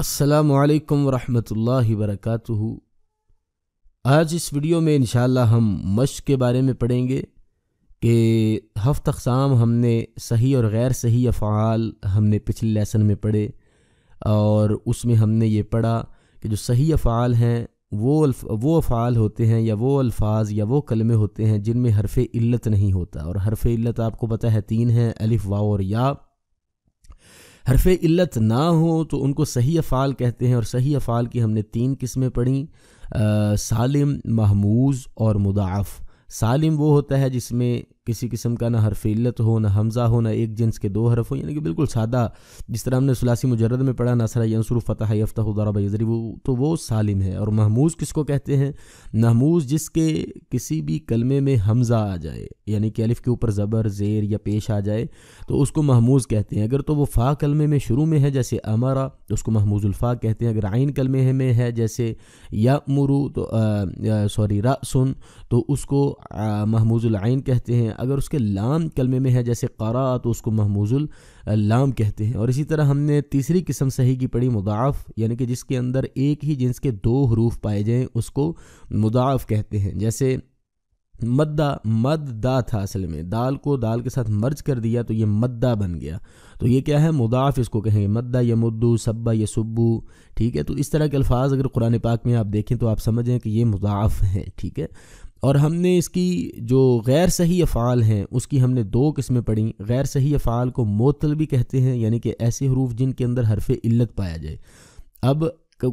السلام علیکم ورحمۃ اللہ وبرکاتہ۔ آج اس ویڈیو میں انشاءاللہ ہم مشق کے بارے میں پڑھیں گے کہ ہفت اقسام ہم نے صحیح اور غیر صحیح افعال ہم نے پچھلے لیسن میں پڑھے، اور اس میں ہم نے یہ پڑھا کہ جو صحیح افعال ہیں وہ افعال ہوتے ہیں یا وہ الفاظ یا وہ کلمے ہوتے ہیں جن میں حرف علت نہیں ہوتا، اور حرف علت آپ کو پتہ ہے 3 ہیں، الف، واو اور یا۔ حرف علت نہ ہو تو ان کو صحیح افعال کہتے ہیں، اور صحیح افعال کی ہم نے 3 قسمیں پڑھیں، سالم، محموز اور مضاعف۔ سالم وہ ہوتا ہے جس میں کسی قسم کا نہ حرف علت ہو، نہ حمزہ ہو، نہ ایک جنس کے 2 حرف ہوں، یعنی کہ بالکل سادہ، جس طرح ہم نے ثلاثی مجرد میں پڑھا نصر ینصر، فتح یفتح، ضرب یضرب، تو وہ سالم ہے۔ اور محموز کس کو کہتے ہیں؟ محموز جس کے کسی بھی کلمے میں حمزہ آ جائے، یعنی کہ الف کے اوپر زبر، زیر یا پیش آ جائے تو اس کو محموز کہتے ہیں۔ اگر تو وہ فا کلمے میں شروع میں ہے جیسے امرا تو اس کو محموز الفا کہتے ہیں، اگر عین کلمے میں ہے جیسے یامرو تو رأسن تو اس کو محموز العین کہتے ہیں، اگر اس کے لام کلمے میں ہے جیسے قرأ تو اس کو محموز اللام کہتے ہیں۔ اور اسی طرح ہم نے تیسری قسم صحیح کی پڑھی مضاعف، یعنی کہ جس کے اندر ایک ہی جنس کے 2 حروف پائے جائیں اس کو مضاعف کہتے ہیں، جیسے مدہ تھا، اصل میں دال کو دال کے ساتھ مرج کر دیا تو یہ مدہ بن گیا، تو یہ کیا ہے؟ مضاعف اس کو کہیں گے، مدہ یمدو، سبہ یسبو، ٹھیک ہے۔ تو اس طرح کے الفاظ اگر قرآن پاک میں آپ دیکھیں تو آپ سمجھیں کہ یہ مضاعف ہیں، ٹھیک ہے۔ اور ہم نے اس کی جو غیر صحیح افعال ہیں اس کی ہم نے 2 قسمیں پڑھیں۔ غیر صحیح افعال کو معطل بھی کہتے ہیں، یعنی کہ ایسے حروف جن کے اندر حرف علت پایا جائے۔ اب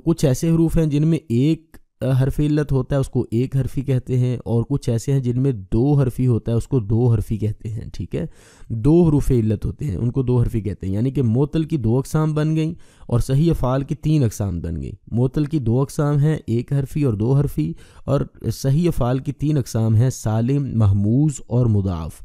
کچھ ایسے حروف ہیں جن میں ایک حرف علت ہوتا ہے، اس کو ایک حرفی کہتے ہیں، اور کچھ ایسے ہیں جن میں 2 حرفی ہوتا ہے، اس کو 2 حرفی کہتے ہیں، ٹھیک ہے۔ 2 حروف علت ہوتے ہیں ان کو 2 حرفی کہتے ہیں، یعنی کہ معطل کی 2 اقسام بن گئیں اور صحیح افعال کی 3 اقسام بن گئیں۔ معطل کی 2 اقسام ہیں، 1 حرفی اور 2 حرفی، اور صحیح افعال کی 3 اقسام ہیں، سالم، محموز اور مضاعف۔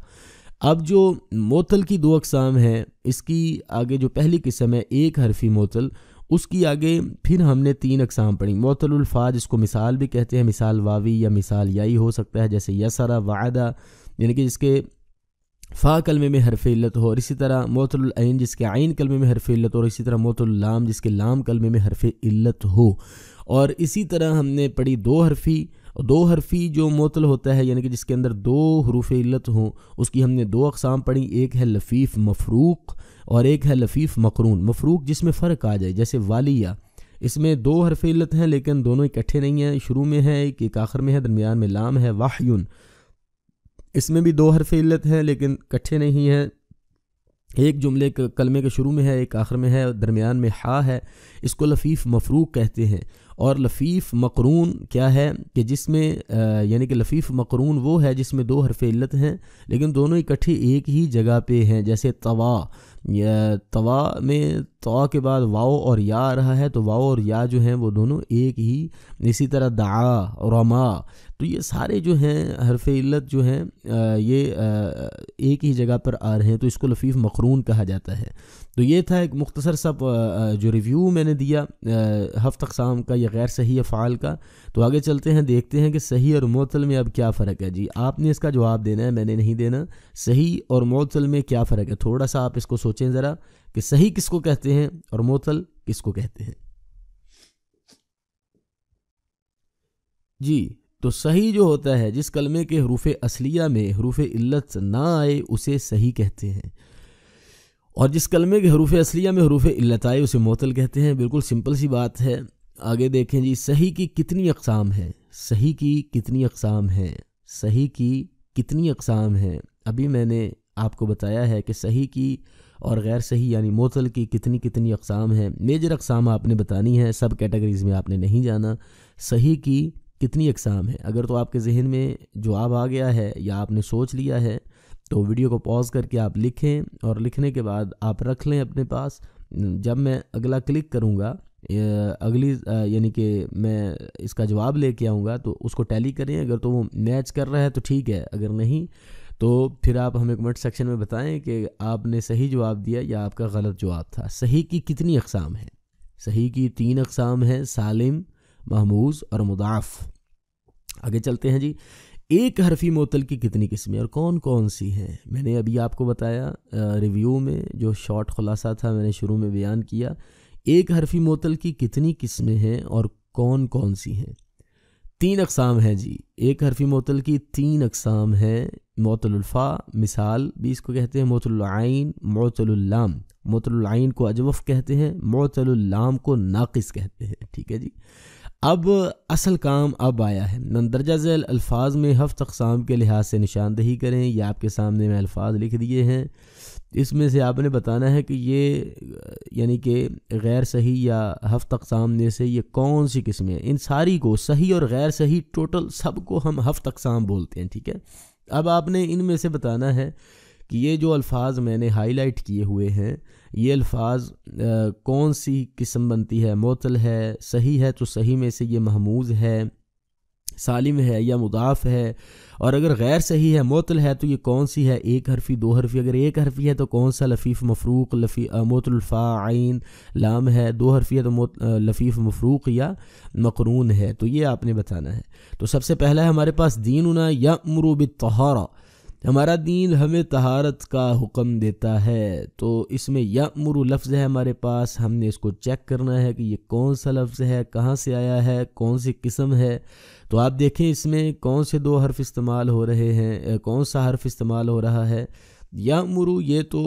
اب جو معطل کی 2 اقسام ہیں، اس کی آگے جو پہلی قسم ہے 1 حرفی معطل، اس کی آگے پھر ہم نے 3 اقسام پڑھی۔ معطل الفا جس کو مثال بھی کہتے ہیں، مثال واوی یا مثال یائی ہو سکتا ہے، جیسے یسرا، وعدہ، یعنی کہ جس کے فا کلمے میں حرف علت ہو، اور اسی طرح معطل العین جس کے عین کلمے میں حرف علت ہو، اور اسی طرح معطل اللام جس کے لام کلمے میں حرف علت ہو۔ اور اسی طرح ہم نے پڑھی 2 حرفی جو معطل ہوتا ہے، یعنی کہ جس کے اندر 2 حروف علت ہوں، اس کی ہم نے 2 اقسام پڑھی، ایک ہے لفیف مفروق اور ایک ہے لفیف مقرون۔ مفروق جس میں فرق آ جائے، جیسے والیہ، اس میں 2 حرف علت ہیں لیکن دونوں اکٹھے نہیں ہیں، شروع میں ہے ایک آخر میں ہے، درمیان میں لام ہے۔ وحیون، اس میں بھی 2 حرف علت ہیں لیکن اکٹھے نہیں ہیں، ایک جملے کلمے کے شروع میں ہے، ایک آخر میں ہے، درمیان میں ہا ہے، اس کو لفیف مفروق کہتے ہیں۔ اور لفیف مقرون کیا ہے کہ جس میں یعنی کہ لفیف مقرون وہ ہے جس میں 2 حرف علت ہیں لیکن دونوں اکٹھے ایک ہی جگہ پہ ہیں، جیسے طوا میں طوا کے بعد واو اور یا آ رہا ہے، تو واو اور یا جو ہیں وہ دونوں ایک ہی۔ اسی طرح دعا اور رما، تو یہ سارے جو ہیں حرف علت جو ہیں یہ ایک ہی جگہ پر آ رہے ہیں، تو اس کو لفیف مقرون کہا جاتا ہے۔ تو یہ تھا ایک مختصر سا جو ریویو میں نے دیا ہفت اقسام کا یا غیر صحیح افعال کا۔ تو آگے چلتے ہیں، دیکھتے ہیں کہ صحیح اور معطل میں اب کیا فرق ہے۔ جی آپ نے اس کا جواب دینا ہے، میں نے نہیں دینا۔ صحیح اور معطل میں کیا فرق ہے، تھوڑا سا آپ اس کو سوچیں ذرا کہ صحیح کس کو کہتے ہیں اور معطل کس کو کہتے ہیں۔ جی تو صحیح جو ہوتا ہے جس کلمے کے حروف اصلیہ میں حروف علت نہ آئے اسے صحیح کہتے ہیں، اور جس کلمے کے حروف اصلیہ میں حروف علت آئے اسے معطل کہتے ہیں۔ بالکل سمپل سی بات ہے۔ آگے دیکھیں جی، صحیح کی کتنی اقسام ہیں؟ صحیح کی کتنی اقسام ہیں؟ صحیح کی کتنی اقسام ہیں؟ ابھی میں نے آپ کو بتایا ہے کہ صحیح کی اور غیر صحیح یعنی معطل کی کتنی اقسام ہیں۔ میجر اقسام آپ نے بتانی ہے، سب کیٹیگریز میں آپ نے نہیں جانا۔ صحیح کی کتنی اقسام ہیں؟ اگر تو آپ کے ذہن میں جواب آ گیا ہے یا آپ نے سوچ لیا ہے تو ویڈیو کو پاز کر کے آپ لکھیں، اور لکھنے کے بعد آپ رکھ لیں اپنے پاس۔ جب میں اگلا کلک کروں گا اگلی یعنی کہ میں اس کا جواب لے کے آؤں گا تو اس کو ٹیلی کریں، اگر تو وہ میچ کر رہا ہے تو ٹھیک ہے، اگر نہیں تو پھر آپ ہمیں کمنٹ سیکشن میں بتائیں کہ آپ نے صحیح جواب دیا یا آپ کا غلط جواب تھا۔ صحیح کی کتنی اقسام ہیں؟ صحیح کی 3 اقسام ہیں، سالم، محموز اور مضاعف۔ آگے چلتے ہیں جی، 1 حرفی معطل کی کتنی قسمیں اور کون کون سی ہیں؟ میں نے ابھی آپ کو بتایا ریویو میں، جو شارٹ خلاصہ تھا میں نے شروع میں بیان کیا۔ ایک حرفی معطل کی کتنی قسمیں ہیں اور کون کون سی ہیں؟ 3 اقسام ہیں جی. ایک حرفی معطل کی 3 اقسام ہیں. معطل الفا مثال بھی اس کو کہتے ہیں، معطل العین، معطل اللام. معطل العین کو اجوف کہتے ہیں، معطل اللام کو ناقص کہتے ہیں. ٹھیک ہے جی. اب اصل کام اب آیا ہے. مندرجہ ذیل الفاظ میں 7 اقسام کے لحاظ سے نشاندہی کریں. یہ آپ کے سامنے میں الفاظ لکھ دیے ہیں. اس میں سے آپ نے بتانا ہے کہ یہ یعنی کہ غیر صحیح یا 7 اقسام میں سے یہ کون سی قسمیں ہیں. ان ساری کو صحیح اور غیر صحیح ٹوٹل سب کو ہم 7 اقسام بولتے ہیں. ٹھیک ہے. اب آپ نے ان میں سے بتانا ہے کہ یہ جو الفاظ میں نے ہائی لائٹ کیے ہوئے ہیں یہ الفاظ کون سی قسم بنتی ہے. معطل ہے، صحیح ہے تو صحیح میں سے یہ محموز ہے، سالم ہے یا مضاف ہے. اور اگر غیر صحیح ہے، معطل ہے تو یہ کون سی ہے، 1 حرفی 2 حرفی. اگر 1 حرفی ہے تو کون سا لفیف مفروق، معطل الفا عین لام ہے. 2 حرفی ہے تو لفیف مفروق یا مقرون ہے. تو یہ آپ نے بتانا ہے. تو سب سے پہلا ہے ہمارے پاس دیننا یأمر بالطہارہ. ہمارا دین ہمیں طہارت کا حکم دیتا ہے. تو اس میں یأمر لفظ ہے ہمارے پاس، ہم نے اس کو چیک کرنا ہے کہ یہ کون سا لفظ ہے، کہاں سے آیا ہے، کون سی قسم ہے. تو آپ دیکھیں اس میں کون سے 2 حرف استعمال ہو رہے ہیں، کون سا حرف استعمال ہو رہا ہے. یأمر یہ تو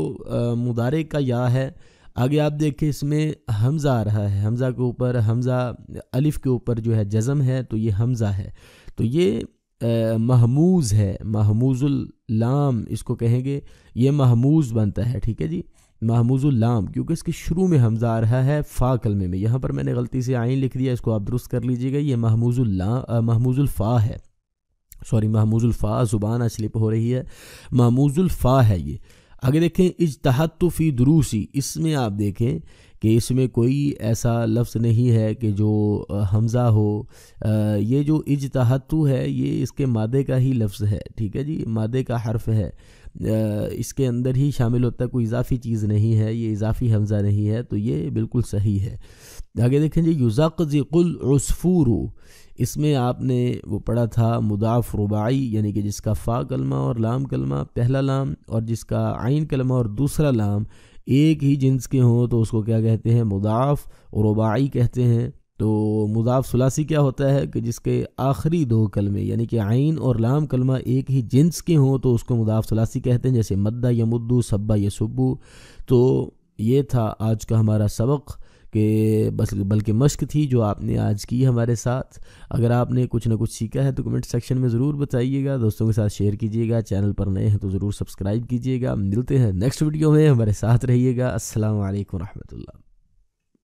مضارع کا یا ہے. آگے آپ دیکھیں اس میں حمزہ آ رہا ہے، حمزہ کے اوپر، حمزہ الف کے اوپر جو ہے جزم ہے تو یہ حمزہ ہے. تو یہ محموز ہے، محموز اللام اس کو کہیں گے. یہ محموز بنتا ہے. ٹھیک ہے جی. محموز اللام کیونکہ اس کے شروع میں حمزہ آ رہا ہے فا کلمے میں. یہاں پر میں نے غلطی سے عین لکھ دیا، اس کو آپ درست کر لیجئے گا. یہ محموز الفا ہے، سوری محموز الفا، زبان اسلپ ہو رہی ہے، محموز الفا ہے یہ. آگے دیکھیں اجتہدت فی دروسی. اس میں آپ دیکھیں کہ اس میں کوئی ایسا لفظ نہیں ہے کہ جو حمزہ ہو. یہ جو اجتہدت ہے یہ اس کے مادے کا ہی لفظ ہے. ٹھیک ہے جی. مادے کا حرف ہے، اس کے اندر ہی شامل ہوتا ہے، کوئی اضافی چیز نہیں ہے، یہ اضافی حمزہ نہیں ہے. تو یہ بالکل صحیح ہے. آگے دیکھیں جی یزقزق العصفور. اس میں آپ نے وہ پڑھا تھا مضاف رباعی، یعنی کہ جس کا فا کلمہ اور لام کلمہ پہلا لام اور جس کا عین کلمہ اور دوسرا لام ایک ہی جنس کے ہوں تو اس کو کیا کہتے ہیں، مضاف رباعی کہتے ہیں. تو مضاف ثلاثی کیا ہوتا ہے کہ جس کے آخری 2 کلمے یعنی کہ عین اور لام کلمہ ایک ہی جنس کے ہوں تو اس کو مضاف ثلاثی کہتے ہیں، جیسے مدہ یمدو، سبا یسبو. تو یہ تھا آج کا ہمارا سبق، کہ بلکہ مشق تھی جو آپ نے آج کی ہمارے ساتھ. اگر آپ نے کچھ نہ کچھ سیکھا ہے تو کمنٹ سیکشن میں ضرور بتائیے گا، دوستوں کے ساتھ شیئر کیجیے گا. چینل پر نئے ہیں تو ضرور سبسکرائب کیجیے گا. ملتے ہیں نیکسٹ ویڈیو میں، ہمارے ساتھ رہیے گا. السلام علیکم ورحمۃ اللہ.